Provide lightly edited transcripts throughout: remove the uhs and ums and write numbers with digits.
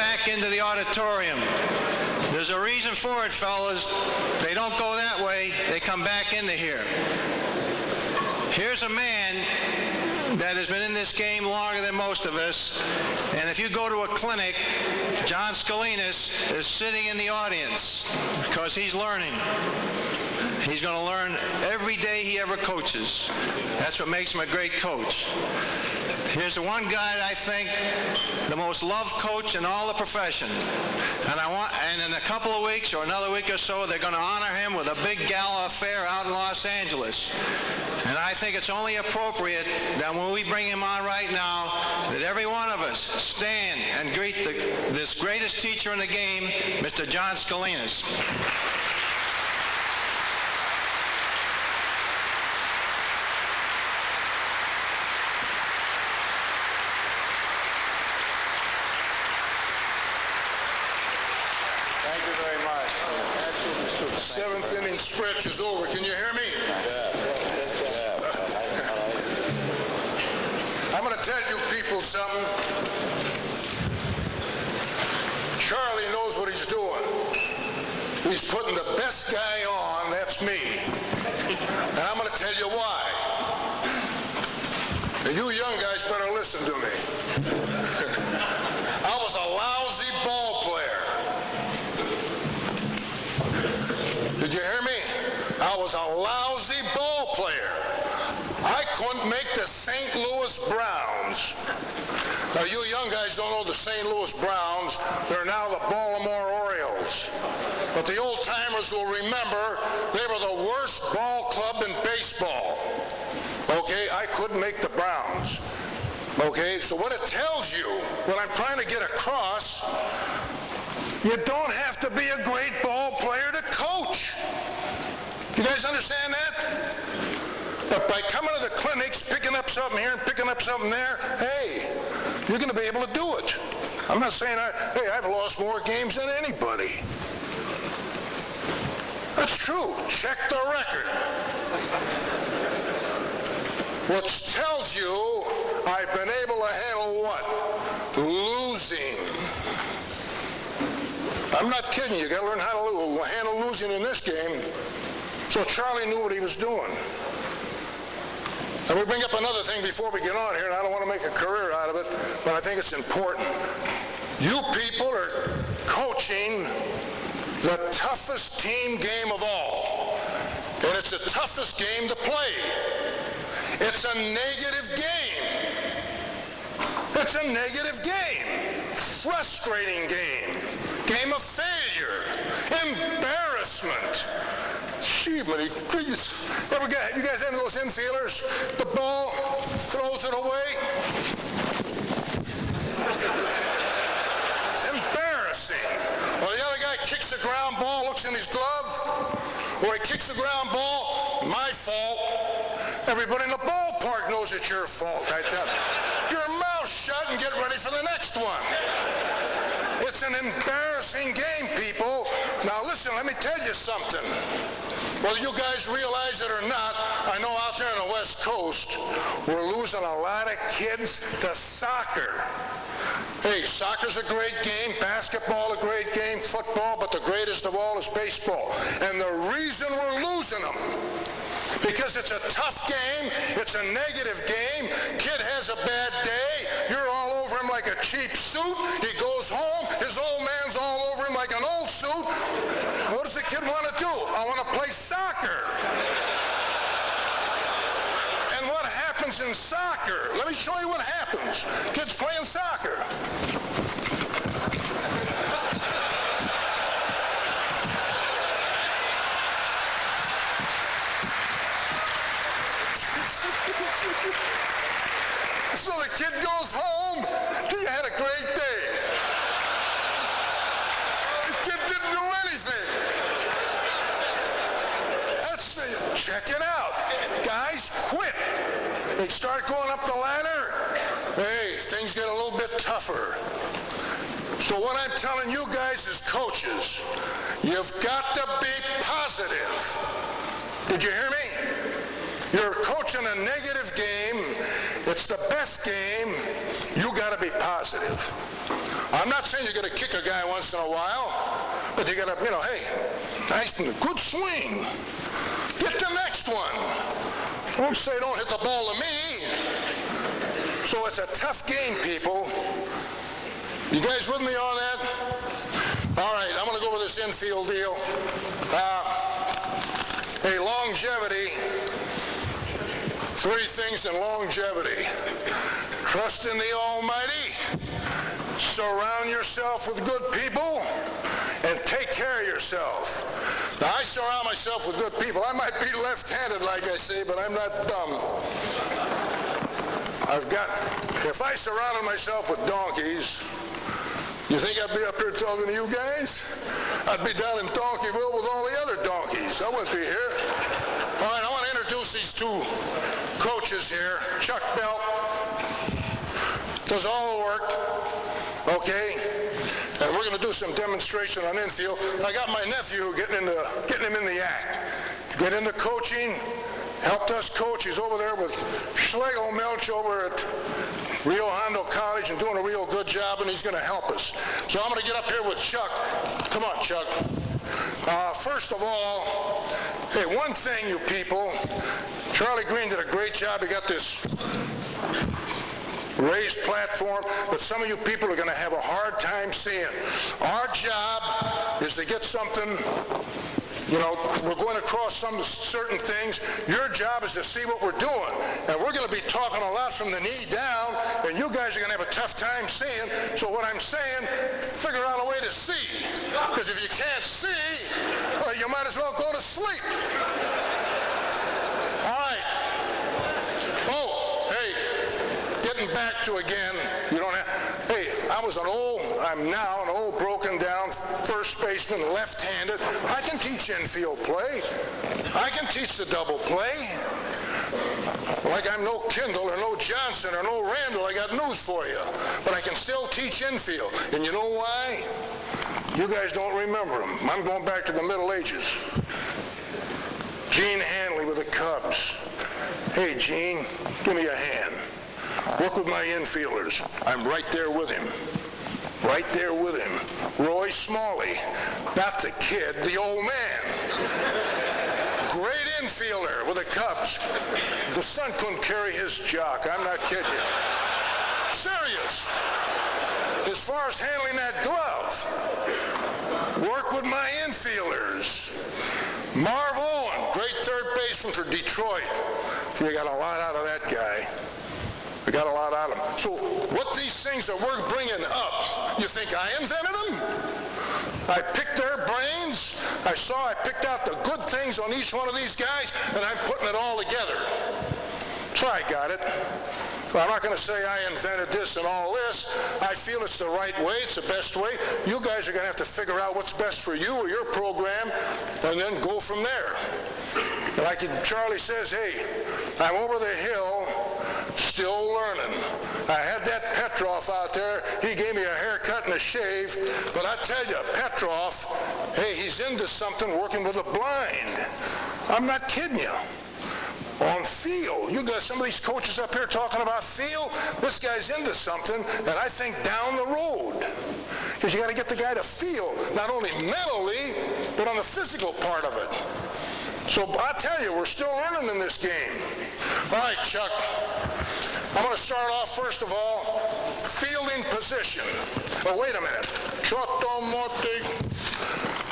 back into the auditorium. There's a reason for it, fellas. They don't go that way. They come back into here. Here's a man that has been in this game longer than most of us, and if you go to a clinic, John Scolinos is sitting in the audience because he's learning. He's going to learn every day he ever coaches. That's what makes him a great coach. Here's the one guy that I think the most loved coach in all the profession. And in a couple of weeks or another week or so, they're going to honor him with a big gala affair out in Los Angeles. And I think it's only appropriate that when we bring him on right now, that every one of us stand and greet this greatest teacher in the game, Mr. John Scolinos. Thank you very much. Seventh inning stretch is over. Can you hear me? I'm going to tell you people something. Charlie knows what he's doing. He's putting the best guy on, that's me. And I'm going to tell you why. And you young guys better listen to me. I was a lousy ball player. Did you hear me? I was a lousy ball player. I couldn't make the St. Louis Browns. Now, you young guys don't know the St. Louis Browns. They're now the Baltimore Orioles. But the old-timers will remember they were the worst ball club in baseball. Okay, I couldn't make the Browns. Okay, so what it tells you, what I'm trying to get across, you don't have to be a great ball player to coach. You guys understand that? But by coming to the clinics, picking up something here and picking up something there, hey, you're going to be able to do it. I'm not saying, I've lost more games than anybody. That's true. Check the record. Which tells you I've been able to handle what? Losing. I'm not kidding you. You got to learn how to handle losing in this game. So Charlie knew what he was doing. And we bring up another thing before we get on here, and I don't want to make a career out of it, but I think it's important. You people are coaching the toughest team game of all. And it's the toughest game to play. It's a negative game. It's a negative game. Frustrating game. Game of failure. Embarrassment. Gee, buddy, please. You guys have those infielders? The ball throws it away. It's embarrassing. Or the other guy kicks a ground ball, looks in his glove, or he kicks a ground ball, my fault. Everybody in the ballpark knows it's your fault. I tell you. Your mouth shut and get ready for the next one. It's an embarrassing game, people. Now listen, let me tell you something. Whether you guys realize it or not, I know out there on the West Coast, we're losing a lot of kids to soccer. Hey, soccer's a great game, basketball a great game, football, but the greatest of all is baseball. And the reason we're losing them, because it's a tough game, it's a negative game, kid has a bad day, you're all over him like a cheap suit, he goes home, his old man's all over him like an old suit. What does the kid want to do? I want to play soccer. And what happens in soccer? Let me show you what happens. Kids playing soccer. So the kid goes home, he had a great day. The kid didn't do anything. That's the, check it out. Guys quit. They start going up the ladder. Hey, things get a little bit tougher. So what I'm telling you guys as coaches, you've got to be positive. Did you hear me? You're coaching a negative game. It's the best game. You got to be positive. I'm not saying you're going to kick a guy once in a while, but you got to, hey, nice, good swing. Get the next one. Don't say don't hit the ball to me. So it's a tough game, people. You guys with me on that? All right, I'm going to go with this infield deal. Hey, longevity. 3 things in longevity. Trust in the Almighty. Surround yourself with good people. And take care of yourself. Now, I surround myself with good people. I might be left-handed, like I say, but I'm not dumb. If I surrounded myself with donkeys, you think I'd be up here talking to you guys? I'd be down in Donkeyville with all the other donkeys. I wouldn't be here. All right, I want to introduce these 2 coaches here. Chuck Belt does all the work, okay? And we're going to do some demonstration on infield. I got my nephew getting him in the act. Get into coaching, helped us coach. He's over there with Schlegel Milch over at Rio Hondo College and doing a real good job, and he's going to help us. So I'm going to get up here with Chuck. Come on, Chuck. First of all, hey, one thing, you people, Charlie Green did a great job. He got this raised platform, but some of you people are going to have a hard time seeing. Our job is to get something, we're going across some certain things. Your job is to see what we're doing, and we're going to be talking a lot from the knee down, and you guys are going to have a tough time seeing. So what I'm saying, figure out a way to see, because if you can't see, well, you might as well go to sleep. All right. Oh, hey, getting back to again, hey, I'm now an old broken down first baseman, left-handed. I can teach infield play. I can teach the double play. Like I'm no Kendall or no Johnson or no Randall, I got news for you. But I can still teach infield. And you know why? You guys don't remember them. I'm going back to the Middle Ages. Gene Hanley with the Cubs. Hey, Gene, give me a hand. Work with my infielders. I'm right there with him. Right there with him. Roy Smalley. Not the kid, the old man. Great infielder with the Cubs. The son couldn't carry his jock. I'm not kidding you. Serious. As far as handling that glove, work with my infielders. Marv Owen, great third baseman for Detroit. We got a lot out of that guy. We got a lot out of them. So what these things that we're bringing up, you think I invented them? I picked their brains. I picked out the good things on each one of these guys, and I'm putting it all together. So I got it. I'm not going to say I invented this and all this. I feel it's the right way. It's the best way. You guys are going to have to figure out what's best for you or your program, and then go from there. Like Charlie says, hey, I'm over the hill, still learning. I had that Petrov out there. He gave me a haircut and a shave. But I tell you, Petrov, hey, he's into something working with a blind. I'm not kidding you. On field, you got some of these coaches up here talking about field. This guy's into something, and I think down the road. Because you got to get the guy to feel, not only mentally, but on the physical part of it. So I tell you, we're still learning in this game. All right, Chuck. I'm going to start off, first of all, fielding position. Oh, wait a minute. Choto Morte.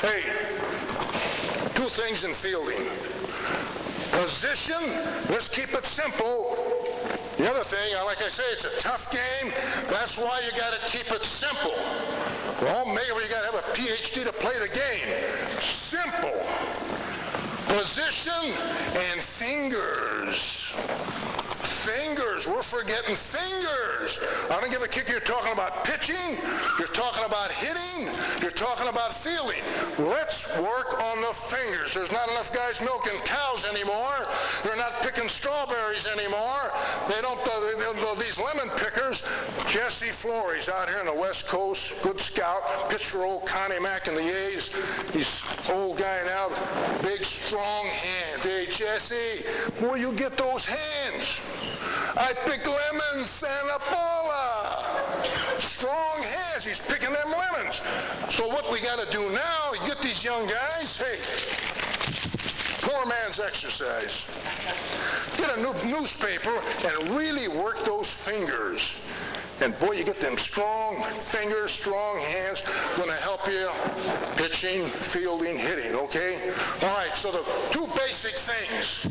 Hey, 2 things in fielding. Position, let's keep it simple. The other thing, like I say, it's a tough game. That's why you got to keep it simple. Well, maybe you got to have a PhD to play the game. Simple. Position and fingers. Fingers. We're forgetting fingers. I don't give a kick. You're talking about pitching. You're talking about hitting. You're talking about fielding. Let's work on the fingers. There's not enough guys milking cows anymore. They're not picking strawberries anymore. They don't, these lemon pickers. Jesse Flores out here on the West Coast, good scout, pitched for old Connie Mack and the A's. He's old guy now, big, strong hand. Hey, Jesse, where you get those hands? I pick lemons, Santa Paula. Strong hands. has. He's picking them lemons. So what we got to do now, you get these young guys, hey, poor man's exercise. Get a newspaper and really work those fingers. And boy, you get them strong fingers, strong hands, going to help you pitching, fielding, hitting, okay? All right, so the two basic things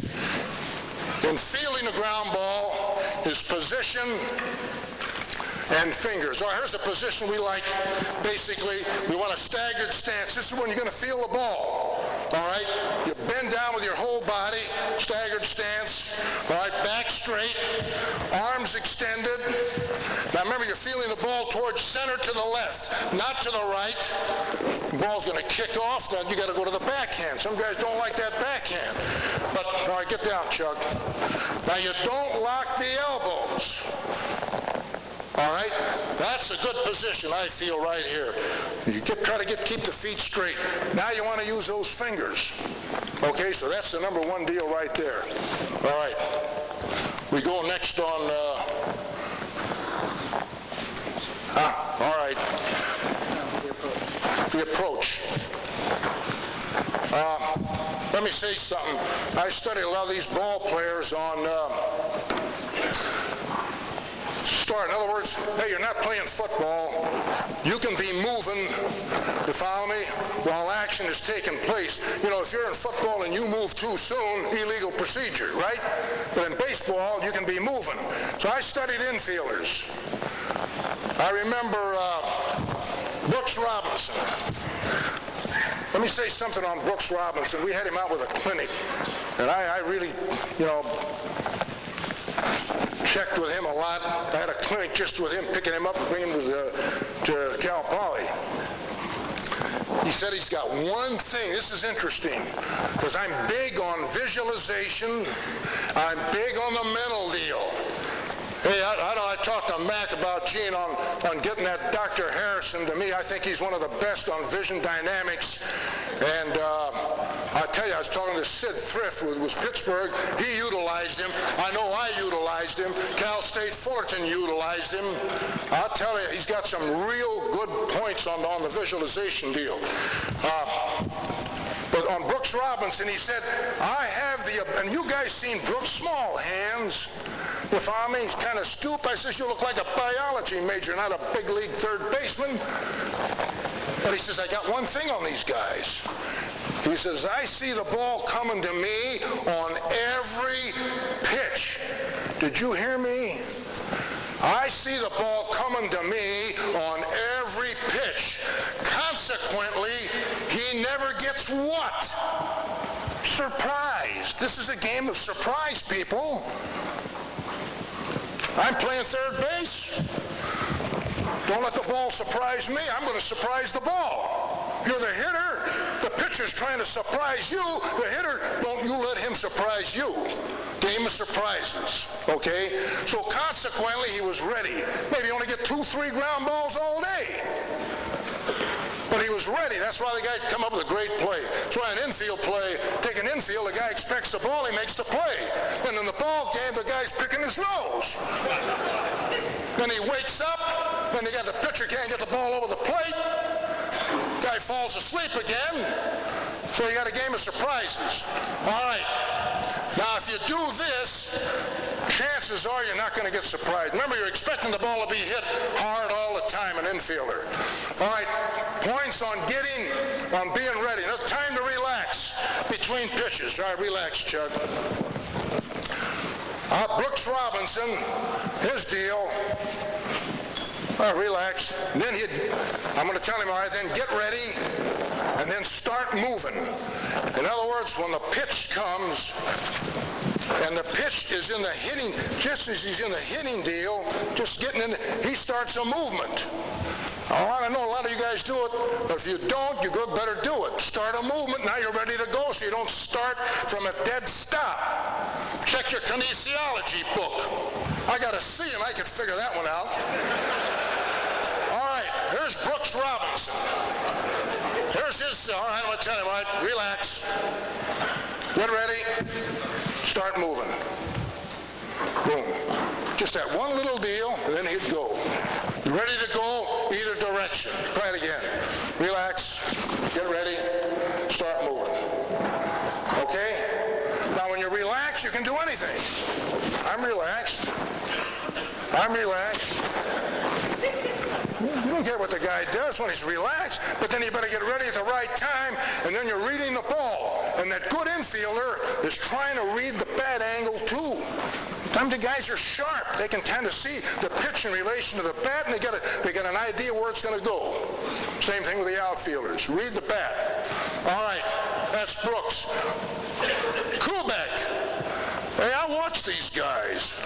in fielding a ground ball is position and fingers. All right, here's the position we like. Basically, we want a staggered stance. This is when you're going to field the ball. All right, you bend down with your whole body, staggered stance. All right, back straight, arms extended. Now remember, you're fielding the ball towards center to the left, not to the right. The ball's going to kick off, then you got to go to the backhand. Some guys don't like that backhand. But, all right, get down, Chuck. Now you don't lock the elbows. All right, that's a good position, I feel, right here. You try to keep the feet straight. Now you want to use those fingers. Okay, so that's the number one deal right there. All right, we go next on. All right, the approach. Let me say something. I studied a lot of these ball players on. Start. In other words, hey, you're not playing football. You can be moving, you follow me, while action is taking place. You know, if you're in football and you move too soon, illegal procedure, right? But in baseball, you can be moving. So I studied infielders. I remember Brooks Robinson. Let me say something on Brooks Robinson. We had him out with a clinic, and I really, you know, checked with him a lot. I had a clinic just with him, picking him up and bringing him to Cal Poly. He said he's got one thing. This is interesting, because I'm big on visualization. I'm big on the mental deal. Hey, I talked to Mac about Gene on getting that Dr. Harrison to me. I think he's one of the best on vision dynamics. And I tell you, I was talking to Sid Thrift, who was Pittsburgh. He utilized him. I know I utilized him. Cal State Fullerton utilized him. I'll tell you, he's got some real good points on the visualization deal. But on Brooks Robinson, he said, I have and you guys seen Brooks' small hands. You follow me? He's kind of stoop. I says, you look like a biology major, not a big league third baseman. But he says, I got one thing on these guys. He says, I see the ball coming to me on every pitch. Did you hear me? I see the ball coming to me on every pitch. Consequently, he never gets what? Surprised. This is a game of surprise, people. I'm playing third base. Don't let the ball surprise me. I'm going to surprise the ball. You're the hitter. The pitcher's trying to surprise you. The hitter, don't you let him surprise you. Game of surprises, okay? So consequently, he was ready. Maybe only get 2-3 ground balls all day. But he was ready. That's why the guy come up with a great play. That's why an infield play, take an infield, the guy expects the ball, he makes the play. And in the ball game, the guy's picking his nose. Then he wakes up, then the pitcher can't get the ball over the plate. Guy falls asleep again. So you got a game of surprises. All right. Now, if you do this, chances are you're not going to get surprised. Remember, you're expecting the ball to be hit hard all the time, an infielder. All right, points on being ready. Now, time to relax between pitches. All right, relax, Chuck. Brooks Robinson, his deal. All right, relax. And then I'm going to tell him, all right, then get ready, and then start moving. In other words, when the pitch comes, and the pitch is in the hitting, just as he's in the hitting deal, just getting in, he starts a movement. I know a lot of you guys do it, but if you don't, you better do it. Start a movement, now you're ready to go, so you don't start from a dead stop. Check your kinesiology book. I got a C, and I could figure that one out. All right, here's Brooks Robinson. Here's his, all right, I'm going to tell you, all right, relax. Get ready. Start moving. Boom. Just that one little deal, and then he'd go. ready to go either direction. Try it again. Relax, get ready, start moving. Okay? Now when you're relaxed, you can do anything. I'm relaxed. I'm relaxed. You don't care what the guy does when he's relaxed, but then you better get ready at the right time, and then you're reading the ball. And that good infielder is trying to read the bat angle too. Sometimes the guys are sharp. They can kind of see the pitch in relation to the bat, and they got an idea where it's going to go. Same thing with the outfielders. Read the bat. All right, that's Brooks. Kubek. Hey, I watch these guys.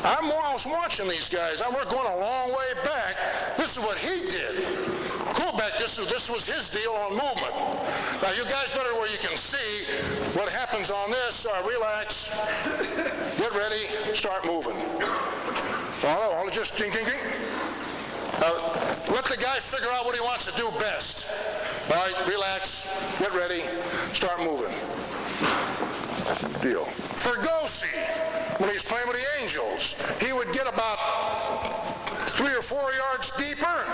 I was watching these guys. We're going a long way back. This is what he did. Kubek, this was his deal on movement. Now, you guys better where you can see what happens on this. Relax. Get ready. Start moving. All just ding, ding, ding. Let the guy figure out what he wants to do best. All right, relax. Get ready. Start moving. Deal. Fergosi, when he's playing with the Angels, he would get about 3 or 4 yards deeper,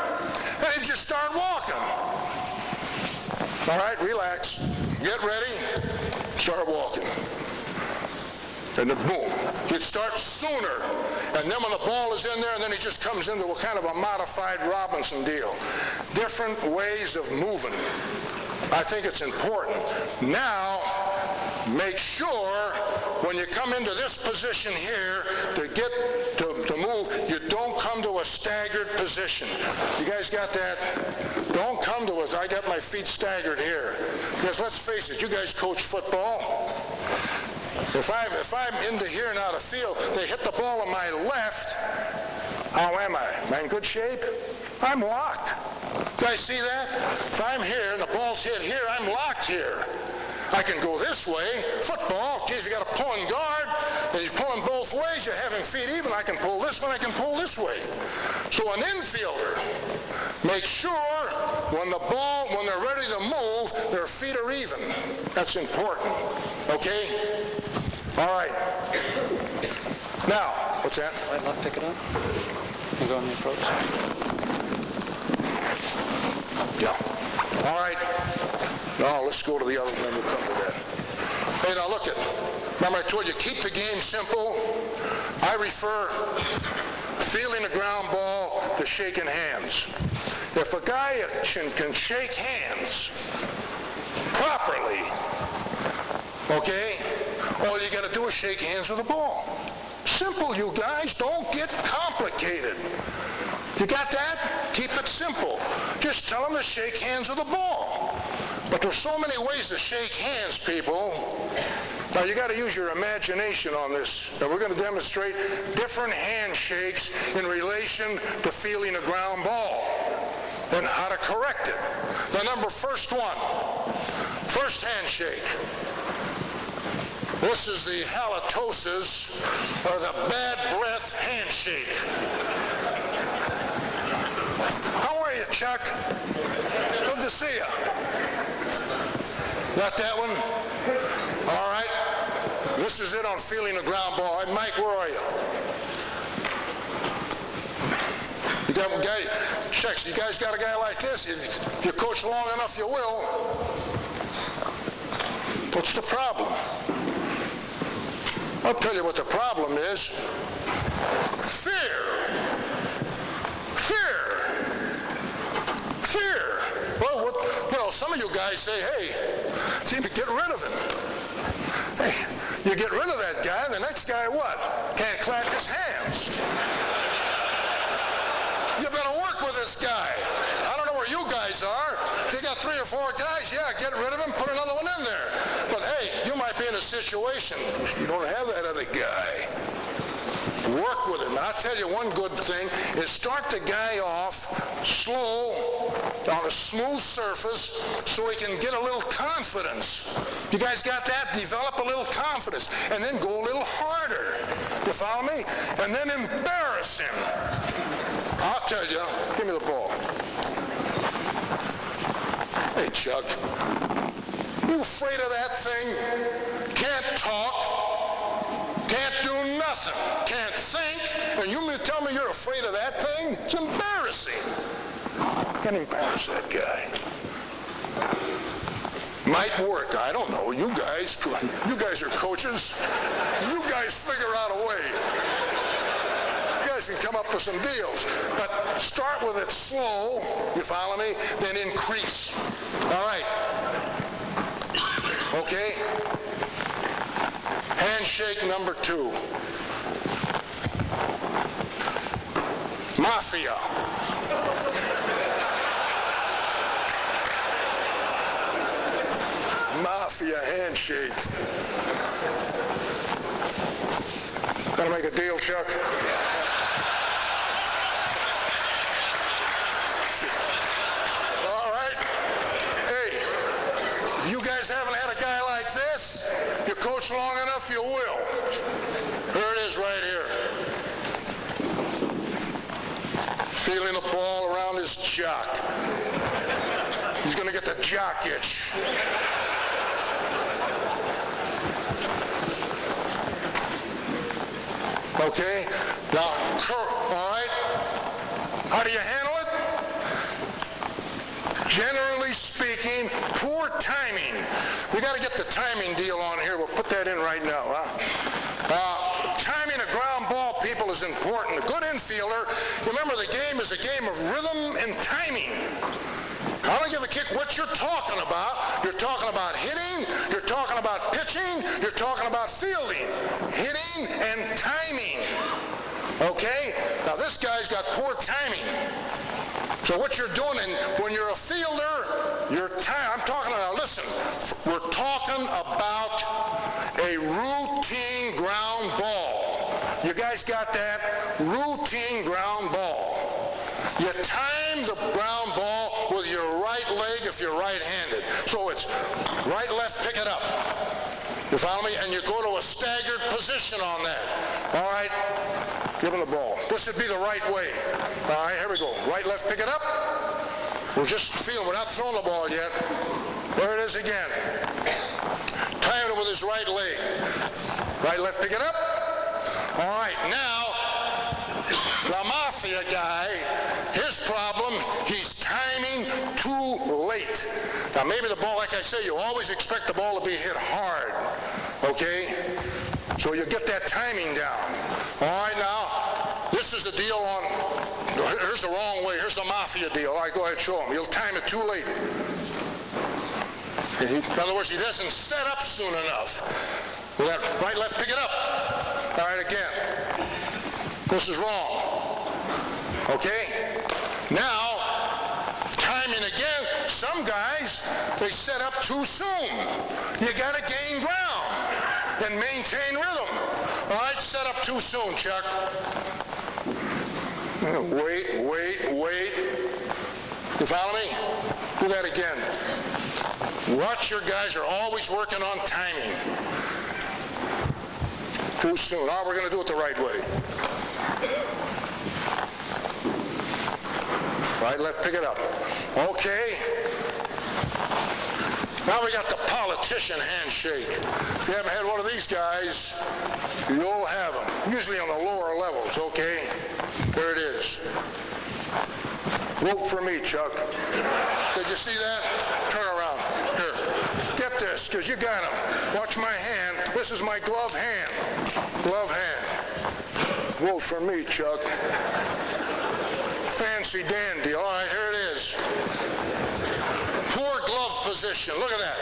and he'd just start walking. All right, relax. Get ready. Start walking. And then boom. He'd start sooner. And then when the ball is in there, and then he just comes into a kind of a modified Robinson deal. Different ways of moving. I think it's important. Now, make sure when you come into this position here to get to move, you don't come to a staggered position. You guys got that? Don't come to I got my feet staggered here. Because let's face it, you guys coach football. If I'm into here and out of field, they hit the ball on my left, how am I? Am I in good shape? I'm locked. Do I see that? If I'm here and the ball's hit here, I'm locked here. I can go this way. Football, geez, you got a pulling guard, and you're pulling both ways. You're having feet even. I can pull this one, I can pull this way. So an infielder, make sure when they're ready to move, their feet are even. That's important. Okay? All right. Now, what's that? Right, left, pick it up. And go on the approach. Yeah. All right. Now, let's go to the other one. We'll come to that. Hey, now look it. Remember I told you, keep the game simple. I refer feeling the ground ball to shaking hands. If a guy can shake hands properly, okay, all you got to do is shake hands with the ball. Simple, you guys. Don't get complicated. You got that? Keep it simple. Just tell them to shake hands with the ball. But there's so many ways to shake hands, people. Now, you got to use your imagination on this. And we're going to demonstrate different handshakes in relation to feeling a ground ball and how to correct it. The first one. First handshake. This is the halitosis, or the bad breath handshake. How are you, Chuck? Good to see you. Got that one? All right. This is it on feeling the ground ball. Hey, Mike, where are you? You got a guy, checks. You guys got a guy like this? If you coach long enough, you will. What's the problem? I'll tell you what the problem is. Fear. Fear. Fear. Well, some of you guys say, hey, seem to get rid of him. Hey, you get rid of that guy, the next guy what? Can't clap his hands. You better work with this guy. I don't know where you guys are. If you got 3 or 4 guys, yeah, get rid of him, put another one in there. But hey, you might be in a situation you don't have that other guy. Work with him. And I'll tell you one good thing is start the guy off slow on a smooth surface so he can get a little confidence. You guys got that? Develop a little confidence and then go a little harder. You follow me? And then embarrass him. I'll tell you. Give me the ball. Hey, Chuck. You afraid of that thing? Can't talk. Can't do nothing. Can't think. And you mean to tell me you're afraid of that thing? It's embarrassing. Can't embarrass that guy. Might work. I don't know. You guys are coaches. You guys figure out a way. You guys can come up with some deals. But start with it slow, you follow me? Then increase. All right. Okay? Handshake number 2. Mafia. Mafia handshake. Gonna make a deal, Chuck? All right. Hey, you guys haven't had a guy like this? You coach long enough, you will. Here it is right here. Feeling the ball around his jock. He's gonna get the jock itch. Okay? Now, all right? How do you handle it? Generally speaking, poor timing. We got to get the timing deal on here. We'll put that in right now, huh? Timing a ground ball, people, is important. A good infielder, remember the game is a game of rhythm and timing. I don't give a kick what you're talking about. You're talking about hitting, you're talking about pitching, you're talking about fielding. Hitting and timing. Okay? Now this guy's got poor timing. So what you're doing, and when you're a fielder, I'm talking about, listen, we're talking about a routine ground ball. You guys got that? Routine ground ball. You time the ground ball with your right leg if you're right-handed. So it's right, left, pick it up. You follow me? And you go to a staggered position on that. All right? Give him the ball. This would be the right way. All right, here we go. Right, left, pick it up. We're just feeling. We're not throwing the ball yet. There it is again. Tying it with his right leg. Right, left, pick it up. All right, now, the Mafia guy, his problem, he's timing too late. Now, maybe the ball, like I say, you always expect the ball to be hit hard, okay? So you get that timing down. All right, now, this is the deal on, here's the wrong way. Here's the Mafia deal. All right, go ahead, show him. You'll time it too late. In other words, he doesn't set up soon enough. Right, left, pick it up. All right, again. This is wrong. Okay? Now, timing again. Some guys, they set up too soon. You got to gain ground and maintain rhythm. All right, set up too soon, Chuck. Wait. You follow me? Do that again. Watch, your guys are always working on timing. Too soon. All right, we're going to do it the right way. Right, left, pick it up. Okay. Now we got the politician handshake. If you haven't had one of these guys, you'll have them. Usually on the lower levels, okay? There it is. Vote for me, Chuck. Did you see that? Turn around. Here. Get this, because you got him. Watch my hand. This is my glove hand. Glove hand. Vote for me, Chuck. Fancy dandy. All right, here it is. Poor glove position. Look at that.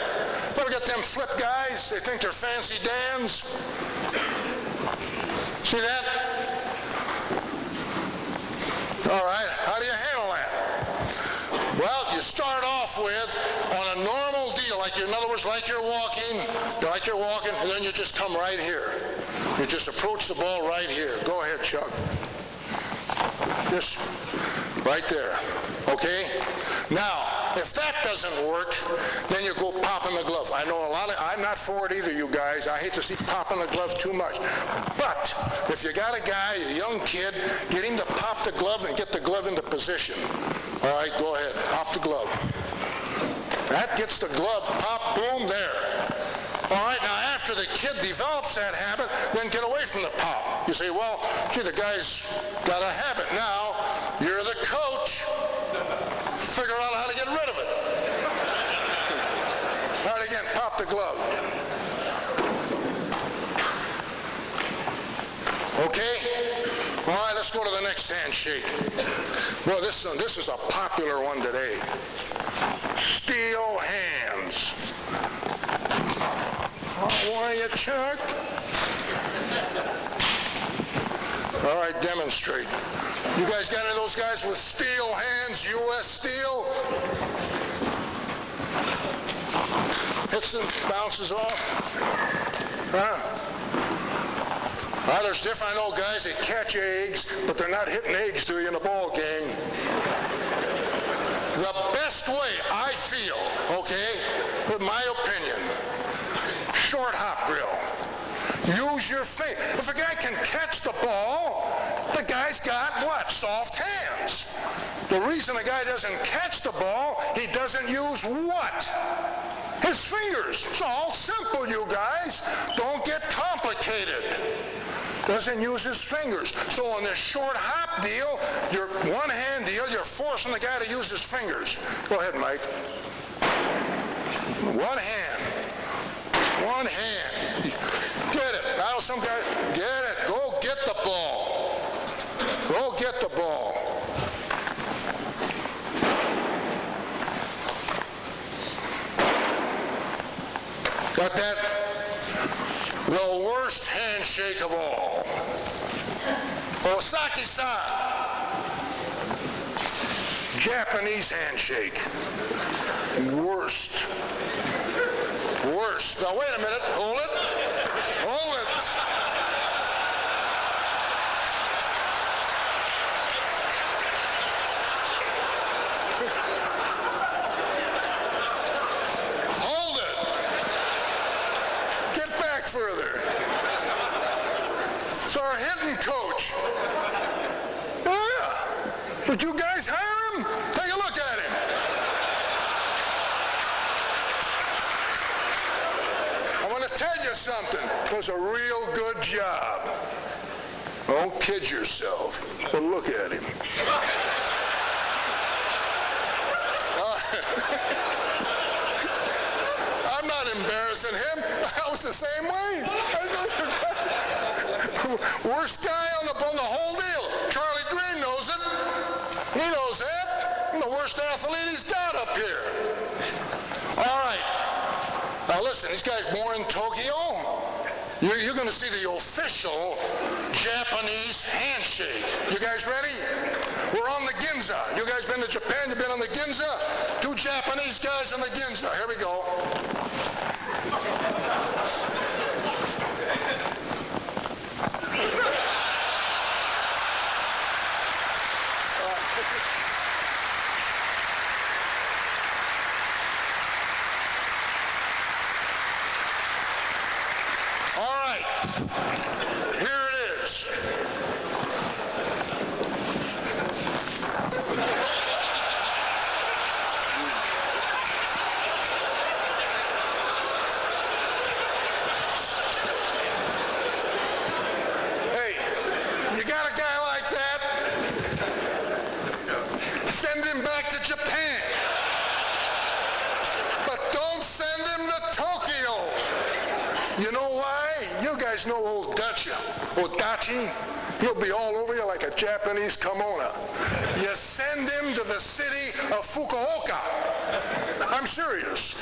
Ever get them flip guys? They think they're fancy Dans. See that? All right, how do you handle that? Well, you start off with, on a normal deal, in other words, like you're walking, and then you just come right here. You just approach the ball right here. Go ahead, Chuck. Just right there, okay? Now, if that doesn't work, then you go popping the glove. I know I'm not for it either, you guys. I hate to see popping the glove too much. But if you got a guy, a young kid, get him to pop the glove and get the glove into position. All right, go ahead, pop the glove. That gets the glove, pop, boom, there. All right, now after the kid develops that habit, then get away from the pop. You say, well, gee, the guy's got a habit now. You're the coach. Figure out how to get rid of it. All right, again, pop the glove. Okay? All right, let's go to the next handshake. Well, this is a popular one today. Steel hands. How are you, Chuck? All right, demonstrate. You guys got any of those guys with steel hands, U.S. Steel? Hits and bounces off? Huh? There's different. I know guys that catch eggs, but they're not hitting eggs to you in a ball game. The best way, I feel, okay, with my opinion, short hop drill. Use your feet. If a guy can catch the ball, the guy's got what? Soft hands. The reason a guy doesn't catch the ball, he doesn't use what? His fingers. It's all simple, you guys. Don't get complicated. Doesn't use his fingers. So on this short hop deal, your one-hand deal, you're forcing the guy to use his fingers. Go ahead, Mike. One hand. One hand. Get it. Now some guy, get it. Go get the ball. Go get the ball. Got that? The worst handshake of all. Osaki-san. Japanese handshake. Worst. Worst. Now wait a minute. Hold it. Hold it. Hold it. Get back further. It's our hitting coach. Yeah. Did you guys hire him? Take a look at him. I want to tell you something. It was a real good job. Don't kid yourself. But look at him. I'm not embarrassing him. I was the same way. Worst guy on the whole deal. Charlie Green knows it. He knows that. I'm the worst athlete he's got up here. All right. Now listen, these guys born in Tokyo. You're going to see the official Japanese handshake. You guys ready? We're on the Ginza. You guys been to Japan? You've been on the Ginza? Two Japanese guys on the Ginza. Here we go. All right, here it is. Hey, you got a guy like that? Send him back to Japan. But don't send him to Tokyo. You know why? You guys know old Odachi? He'll be all over you like a Japanese kimono. You send him to the city of Fukuoka. I'm serious.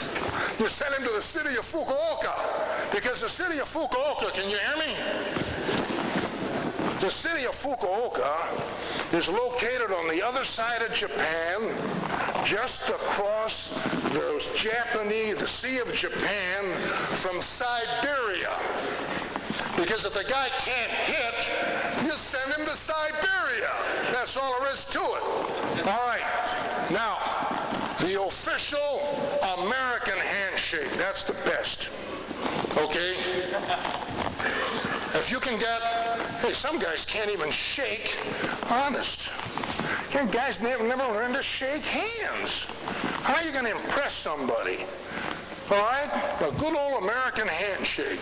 You send him to the city of Fukuoka. Because the city of Fukuoka, can you hear me? The city of Fukuoka is located on the other side of Japan, just across the Sea of Japan from Siberia. Because if the guy can't hit, you send him to Siberia. That's all there is to it. All right. Now, the official American handshake, that's the best. Okay? If you can get, hey, some guys can't even shake, honest. Guys never learn to shake hands. How are you going to impress somebody? All right? A good old American handshake.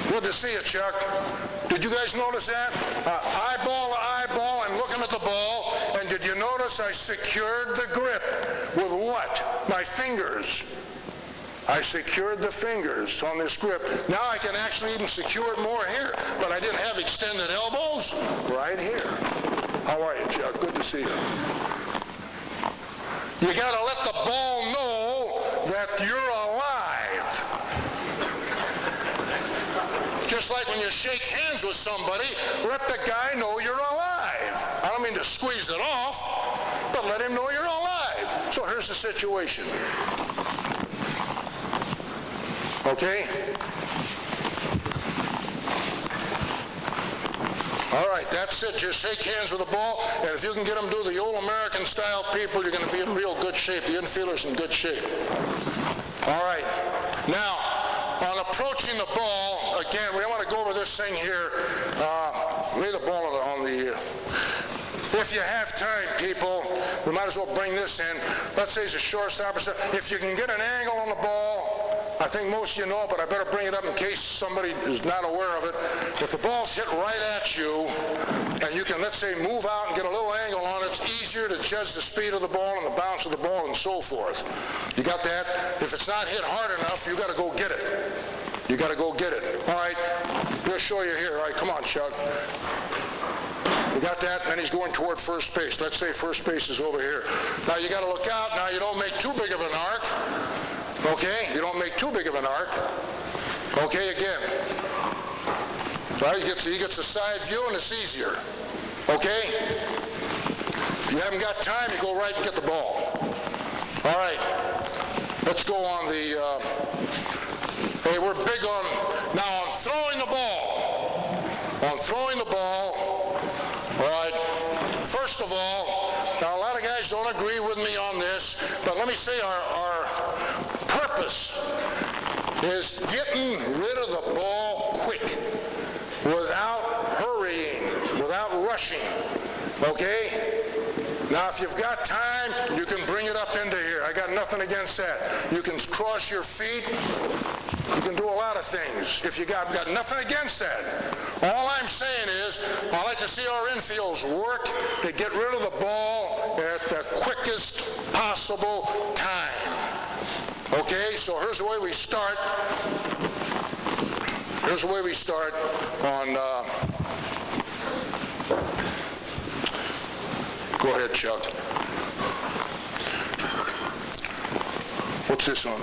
Good to see you, Chuck. Did you guys notice that? Eyeball to eyeball, I'm looking at the ball, and did you notice I secured the grip with what? My fingers. I secured the fingers on this grip. Now I can actually even secure it more here, but I didn't have extended elbows right here. How are you, Chuck? Good to see you. You got to let the ball know that you're alive. Just like when you shake hands with somebody, let the guy know you're alive. I don't mean to squeeze it off, but let him know you're alive. So here's the situation. Okay? All right, that's it. Just shake hands with the ball, and if you can get them to do the old American style, people, you're going to be in real good shape. The infielders in good shape. All right. Now, on approaching the ball, again, we want to go over this thing here. Lay the ball on the... if you have time, people, we might as well bring this in. Let's say it's a shortstop or something. If you can get an angle on the ball, I think most of you know, but I better bring it up in case somebody is not aware of it. If the ball's hit right at you, and you can, let's say, move out and get a little angle on it, it's easier to judge the speed of the ball and the bounce of the ball and so forth. You got that? If it's not hit hard enough, you got to go get it. You got to go get it. All right, we'll show you here. All right, come on, Chuck. You got that? And he's going toward first base. Let's say first base is over here. Now you got to look out. Now you don't make too big of an arc. Okay? You don't make too big of an arc. Okay, again. Right? He gets a side view and it's easier. Okay? If you haven't got time, you go right and get the ball. All right. Let's go on the... hey, we're big on... Now on throwing the ball. On throwing the ball. All right. First of all, now a lot of guys don't agree with me on this, but let me say our purpose is getting rid of the ball quick, without hurrying, without rushing, okay? Now, if you've got time, you can bring it up into here. I got nothing against that. You can cross your feet. You can do a lot of things. If you got nothing against that. All I'm saying is, I like to see our infields work to get rid of the ball at the quickest possible time. Okay, so here's the way we start. Here's the way we start on... go ahead, Chuck. What's this one?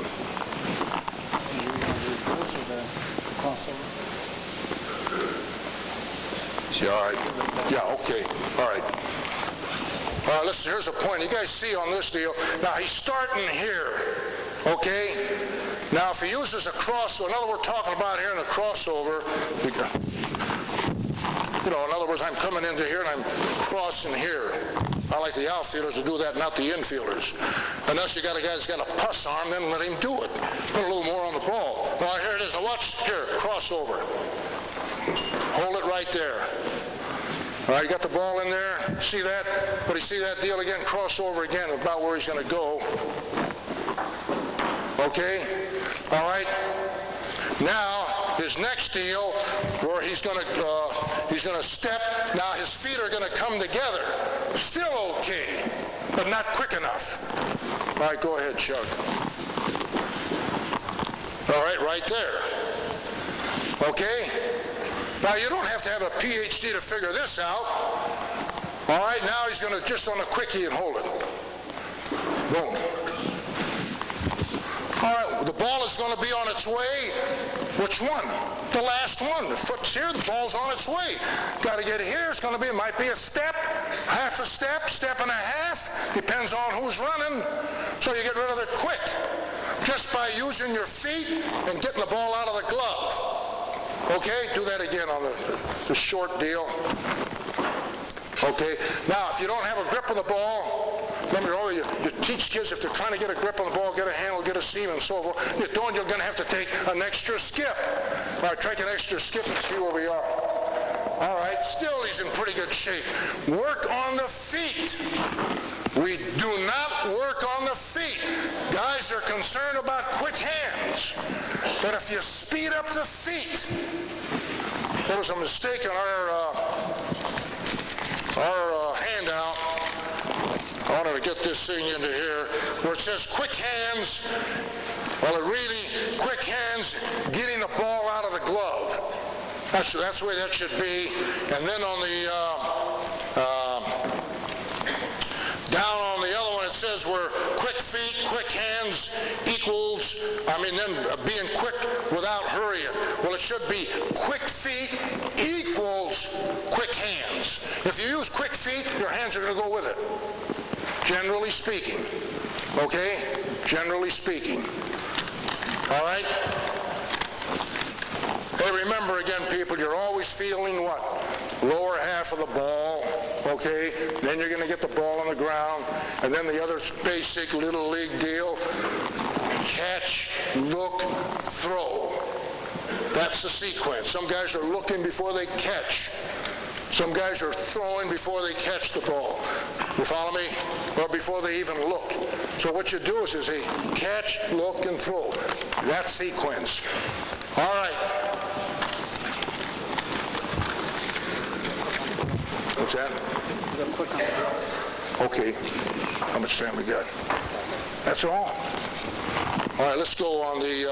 Yeah, all right. Yeah, okay. All right. Listen, here's a point. You guys see on this deal. Now, he's starting here. Okay? Now, if he uses a crossover, another we're talking about here in a crossover, you know, in other words, I'm coming into here and I'm crossing here. I like the outfielders to do that, not the infielders. Unless you got a guy that's got a puss arm, then let him do it. Put a little more on the ball. All right, here it is. Now watch. Here, crossover. Hold it right there. All right, you got the ball in there. See that? But you see that deal again? Crossover again, about where he's going to go. Okay? All right? Now, his next deal, where he's going to step. Now his feet are going to come together. Still okay, but not quick enough. All right, go ahead, Chuck. All right, right there. Okay? Now you don't have to have a PhD to figure this out. All right, now he's going to just on a quickie and hold it. Boom. All right, the ball is going to be on its way. Which one? The last one. The foot's here, the ball's on its way. Got to get here. It's going to be, it might be a step, half a step, step and a half. Depends on who's running. So you get rid of it quick. Just by using your feet and getting the ball out of the glove. Okay, do that again on the short deal. Okay, now if you don't have a grip of the ball, remember, you teach kids if they're trying to get a grip on the ball, get a handle, get a seam, and so forth. You're going to have to take an extra skip. All right, take an extra skip and see where we are. All right, still he's in pretty good shape. Work on the feet. We do not work on the feet. Guys are concerned about quick hands. But if you speed up the feet, there was a mistake in our handout. I wanted to get this thing into here where it says quick hands. Well, it really, quick hands, getting the ball out of the glove. That's the way that should be. And then on the down on the other one, it says we're quick feet, quick hands equals, then being quick without hurrying. Well, it should be quick feet equals quick hands. If you use quick feet, your hands are going to go with it. Generally speaking. Okay? Generally speaking. All right? Hey, remember again, people, you're always feeling what? Lower half of the ball, okay? Then you're going to get the ball on the ground. And then the other basic little league deal, catch, look, throw. That's the sequence. Some guys are looking before they catch. Some guys are throwing before they catch the ball. You follow me? Or before they even look. So what you do is say, catch, look, and throw. That sequence. All right. What's that? Okay. How much time we got? That's all. All right, let's go on the...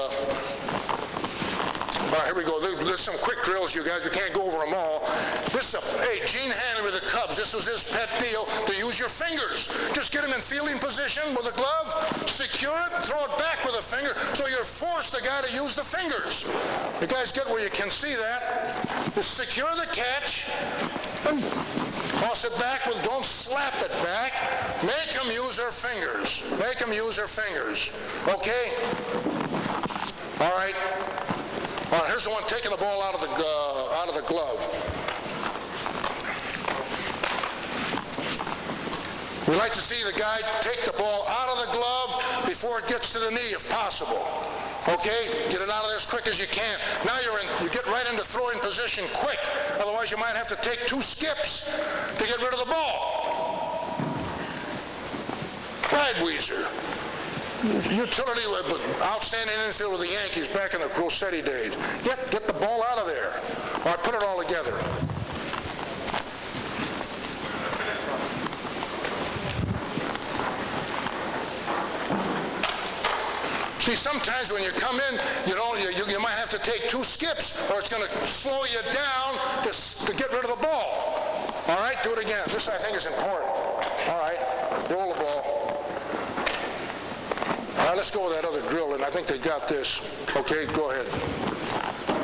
All right, here we go. There's some quick drills, you guys. You can't go over them all. Hey, Gene Hanley with the Cubs, this was his pet deal, to use your fingers. Just get him in fielding position with a glove, secure it, throw it back with a finger, so you're forced the guy to use the fingers. You guys get where you can see that. Just secure the catch, and toss it back with, don't slap it back. Make them use their fingers. Make them use their fingers. Okay? All right. All right, here's the one taking the ball out of the glove. We like to see the guy take the ball out of the glove before it gets to the knee, if possible. Okay, get it out of there as quick as you can. Now you get right into throwing position quick. Otherwise, you might have to take 2 skips to get rid of the ball. Right, Weezer. Utility, outstanding infield with the Yankees back in the Rossetti days. Get the ball out of there. All right, put it all together. See, sometimes when you come in, you might have to take 2 skips, or it's going to slow you down to get rid of the ball. All right, do it again. This, I think, is important. All right, roll the ball. All right, let's go with that other drill, and I think they got this. Okay, go ahead.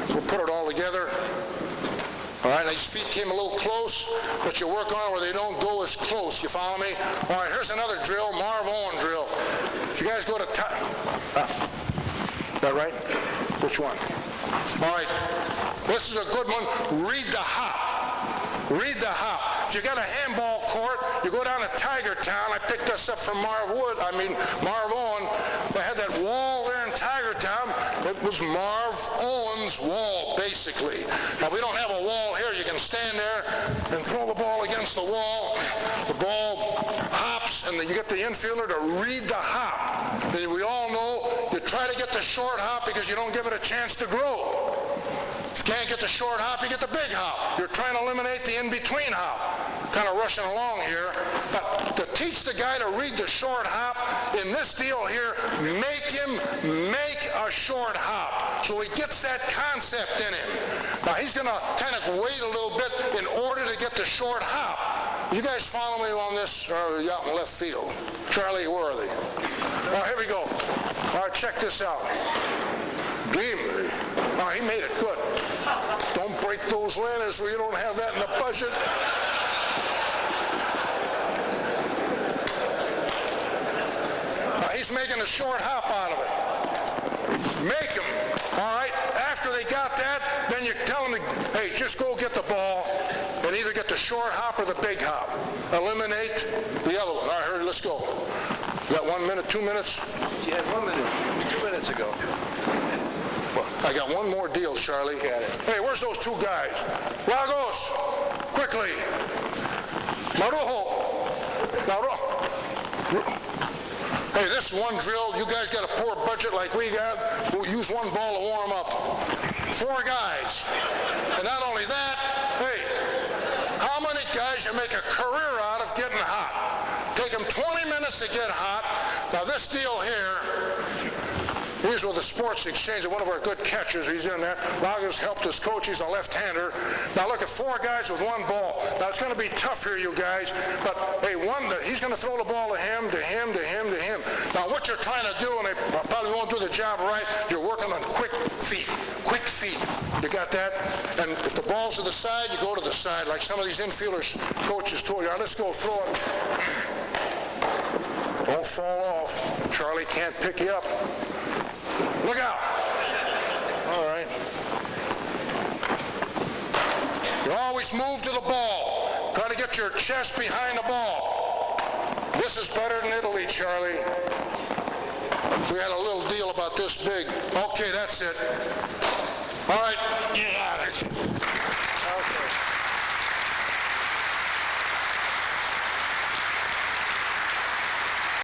We'll put it all together. All right, these feet came a little close, but you work on it where they don't go as close. You follow me? All right, here's another drill, Marv Owen drill. If you guys go to that right? Which one? All right, this is a good one. Read the hop. Read the hop. If you got a handball court, you go down to Tiger Town. I picked this up from Marv Owen. They had that wall there in Tiger Town. It was Marv Owen's wall, basically. Now, we don't have a wall here. You can stand there and throw the ball against the wall. The ball hops, and then you get the infielder to read the hop. And we all know you try to get the short hop because you don't give it a chance to grow. If you can't get the short hop, you get the big hop. You're trying to eliminate the in-between hop. Kind of rushing along here. But to teach the guy to read the short hop, in this deal here, make him make a short hop. So he gets that concept in him. Now he's going to kind of wait a little bit in order to get the short hop. You guys follow me on this, or are you out in left field? Charlie, where are they? All right, here we go. All right, check this out. Oh, he made it good. Don't break those letters where you don't have that in the budget. He's making a short hop out of it. Make him. All right? After they got that, then you tell them, hey, just go get the ball and either get the short hop or the big hop. Eliminate the other one. All right, hurry, let's go. You got 1 minute, 2 minutes? You had 1 minute, 2 minutes ago. I got one more deal, Charlie. Got it. Hey, where's those 2 guys? Lagos, quickly. Marujo. Hey, this is one drill. You guys got a poor budget like we got. We'll use one ball to warm up. 4 guys. And not only that, hey, how many guys you make a career out of getting hot? Take them 20 minutes to get hot. Now this deal here, he's with the Sports Exchange, one of our good catchers. He's in there. Lagos helped his coach. He's a left-hander. Now look at 4 guys with 1 ball. Now it's going to be tough here, you guys. But hey, he's going to throw the ball to him, to him, to him, to him. Now what you're trying to do, and they probably won't do the job right, you're working on quick feet. Quick feet. You got that? And if the ball's to the side, you go to the side, like some of these infielders coaches told you. Now let's go throw it. Don't fall off. Charlie can't pick you up. Look out. All right. You always move to the ball. Try to get your chest behind the ball. This is better than Italy, Charlie. We had a little deal about this big. Okay, that's it. All right. Yeah.